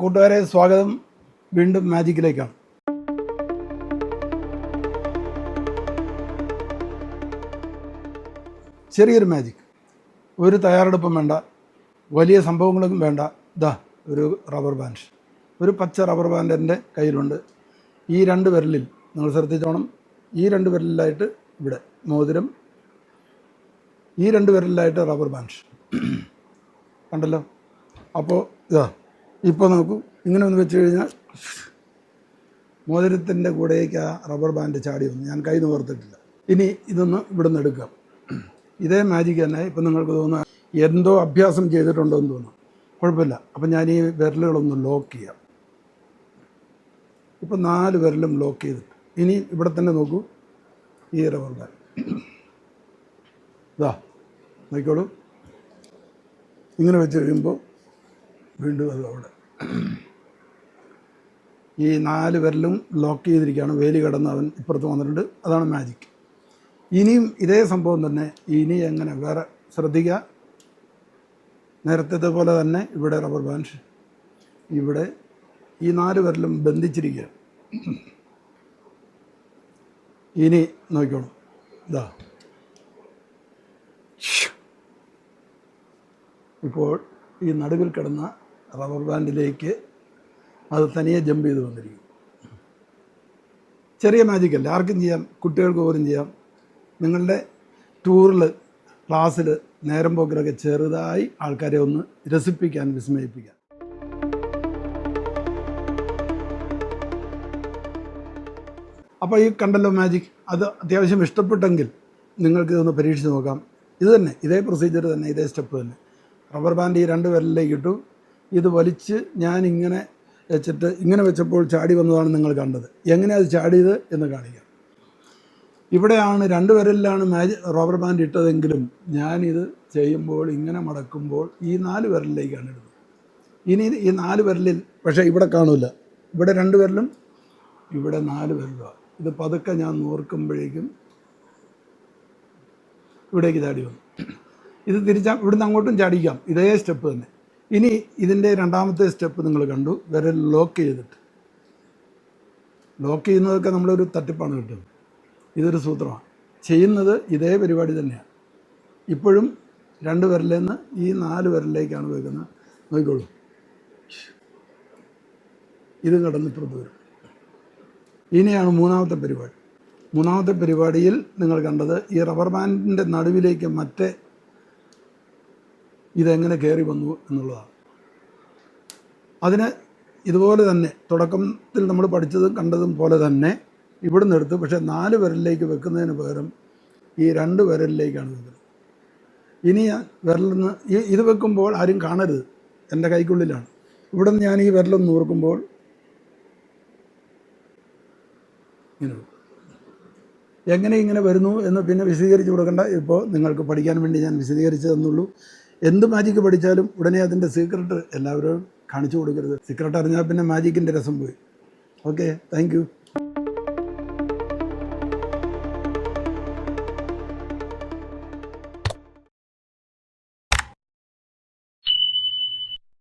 കൂട്ടുകാരെ സ്വാഗതം വീണ്ടും മാജിക്കിലേക്കാണ്. ചെറിയൊരു മാജിക്, ഒരു തയ്യാറെടുപ്പും വേണ്ട, വലിയ സംഭവങ്ങളും വേണ്ട. ഇതാ ഒരു റബ്ബർ ബാൻഡ്, ഒരു പച്ച റബ്ബർ ബാൻഡ് എൻ്റെ കയ്യിലുണ്ട്. ഈ രണ്ട് വിരലിൽ നിങ്ങൾ ശ്രദ്ധിച്ചോണം, ഈ രണ്ട് വിരലിലായിട്ട് ഇവിടെ മോതിരം, ഈ രണ്ട് വിരലിലായിട്ട് റബ്ബർ ബാൻഡ് കണ്ടല്ലോ. അപ്പോൾ ഇതാ ഇപ്പോൾ നോക്കൂ, ഇങ്ങനെ ഒന്ന് വെച്ച് കഴിഞ്ഞാൽ മോതിരത്തിൻ്റെ കൂടെയൊക്കെ ആ റബ്ബർ ബാൻഡ് ചാടി വന്നു. ഞാൻ കൈ നിവർത്തിട്ടില്ല. ഇനി ഇതൊന്ന് ഇവിടെ നിന്ന് എടുക്കാം. ഇതേ മാജിക് തന്നെ. ഇപ്പം നിങ്ങൾക്ക് തോന്നുക എന്തോ അഭ്യാസം ചെയ്തിട്ടുണ്ടോ എന്ന് തോന്നുന്നു. കുഴപ്പമില്ല. അപ്പം ഞാൻ ഈ വിരലുകളൊന്ന് ലോക്ക് ചെയ്യാം. ഇപ്പം 4 വിരലും ലോക്ക് ചെയ്തിട്ട് ഇനി ഇവിടെ തന്നെ നോക്കൂ, ഈ റബ്ബർ ബാൻഡ് ഇതാ നോക്കിക്കോളൂ. ഇങ്ങനെ വെച്ച് കഴിയുമ്പോൾ വീണ്ടും അത് അവിടെ ഈ 4 വിരലും ലോക്ക് ചെയ്തിരിക്കുകയാണ്. വേലി കടന്ന് അവൻ ഇപ്പുറത്ത് വന്നിട്ടുണ്ട്. അതാണ് മാജിക്. ഇനിയും ഇതേ സംഭവം തന്നെ. ഇനി എങ്ങനെ വേറെ ശ്രദ്ധിക്കുക. നേരത്തെ പോലെ തന്നെ ഇവിടെ റബ്ബർ ബാൻഡ്, ഇവിടെ ഈ 4 വിരലും ബന്ധിച്ചിരിക്കുക. ഇനി നോക്കിക്കോണം, ഇതാ ഇപ്പോൾ ഈ നടുവിൽ കിടന്ന റബ്ബർ ബാൻഡിലേക്ക് അത് തനിയെ ജമ്പ് ചെയ്ത് വന്നിരിക്കും. ചെറിയ മാജിക്കല്ല, ആർക്കും ചെയ്യാം, കുട്ടികൾക്ക് പോലും ചെയ്യാം. നിങ്ങളുടെ ടൂറിൽ, ക്ലാസ്സിൽ, നേരം പോക്കിലൊക്കെ ചെറുതായി ആൾക്കാരെ ഒന്ന് രസിപ്പിക്കാൻ, വിസ്മയിപ്പിക്കാൻ. അപ്പോൾ ഈ കണ്ടല്ലോ മാജിക്, അത് അത്യാവശ്യം ഇഷ്ടപ്പെട്ടെങ്കിൽ നിങ്ങൾക്ക് ഇതൊന്ന് പരീക്ഷിച്ച് നോക്കാം. ഇത് തന്നെ, ഇതേ പ്രൊസീജിയർ തന്നെ, ഇതേ സ്റ്റെപ്പ് തന്നെ. റബ്ബർ ബാൻഡ് ഈ 2 വിരലിലേക്ക് ഇട്ടു. ഇത് വലിച്ച് ഞാൻ ഇങ്ങനെ വെച്ചിട്ട് ഇങ്ങനെ വെച്ചപ്പോൾ ചാടി വന്നതാണ് നിങ്ങൾ കണ്ടത്. എങ്ങനെ അത് ചാടിയത് എന്ന് കാണിക്കാം. ഇവിടെയാണ് 2 വിരലിലാണ് റബ്ബർ ബാൻഡ് ഇട്ടതെങ്കിലും ഞാനിത് ചെയ്യുമ്പോൾ ഇങ്ങനെ മടക്കുമ്പോൾ ഈ 4 വിരലിലേക്കാണ് ഇടുന്നത്. ഇനി ഈ 4 വിരലിൽ പക്ഷേ ഇവിടെ കാണില്ല. ഇവിടെ 2 വിരലും ഇവിടെ 4 വിരലുമാണ്. ഇത് പതുക്കെ ഞാൻ നോർക്കുമ്പോഴേക്കും ഇവിടേക്ക് ചാടി വന്നു. ഇത് ഇവിടുന്ന് അങ്ങോട്ടും ചാടിക്കാം, ഇതേ സ്റ്റെപ്പ് തന്നെ. ഇനി ഇതിൻ്റെ രണ്ടാമത്തെ സ്റ്റെപ്പ് നിങ്ങൾ കണ്ടു, വിരൽ ലോക്ക് ചെയ്തിട്ട്. ലോക്ക് ചെയ്യുന്നതൊക്കെ നമ്മളൊരു തട്ടിപ്പാണ് കിട്ടുന്നത്. ഇതൊരു സൂത്രമാണ്. ചെയ്യുന്നത് ഇതേ പരിപാടി തന്നെയാണ്. ഇപ്പോഴും 2 വിരലിൽ നിന്ന് ഈ 4 വിരലിലേക്കാണ് വെക്കുന്നത്. നോക്കിക്കോളൂ, ഇത് കടന്നിപ്പുറത്ത് വരും. ഇനിയാണ് മൂന്നാമത്തെ പരിപാടി. മൂന്നാമത്തെ പരിപാടിയിൽ നിങ്ങൾ കണ്ടത് ഈ റബ്ബർ ബാൻഡിൻ്റെ നടുവിലേക്ക് മറ്റേ ഇതെങ്ങനെ കയറി വന്നു എന്നുള്ളതാണ്. അതിന് ഇതുപോലെ തന്നെ തുടക്കത്തിൽ നമ്മൾ പഠിച്ചതും കണ്ടതും പോലെ തന്നെ ഇവിടുന്ന് എടുത്ത്, പക്ഷേ 4 വിരലിലേക്ക് വെക്കുന്നതിന് പകരം ഈ 2 വിരലിലേക്കാണ് വെക്കുന്നത്. ഇനി വിരലിൽ നിന്ന് ഇത് വെക്കുമ്പോൾ ആരും കാണരുത്, എൻ്റെ കൈക്കുള്ളിലാണ്. ഇവിടെ നിന്ന് ഞാൻ ഈ വിരലൊന്ന് നോക്കുമ്പോൾ ഇങ്ങനെ എങ്ങനെ ഇങ്ങനെ വരുന്നു എന്ന് പിന്നെ വിശദീകരിച്ച് കൊടുക്കേണ്ട. ഇപ്പോൾ നിങ്ങൾക്ക് പഠിക്കാൻ വേണ്ടി ഞാൻ വിശദീകരിച്ചു തന്നുള്ളൂ. എന്ത് മാജിക്ക് പഠിച്ചാലും ഉടനെ അതിൻ്റെ സീക്രട്ട് എല്ലാവരും കാണിച്ചു കൊടുക്കരുത്. സീക്രട്ട് അറിഞ്ഞാൽ പിന്നെ മാജിക്കിൻ്റെ രസം പോയി. Okay, thank you.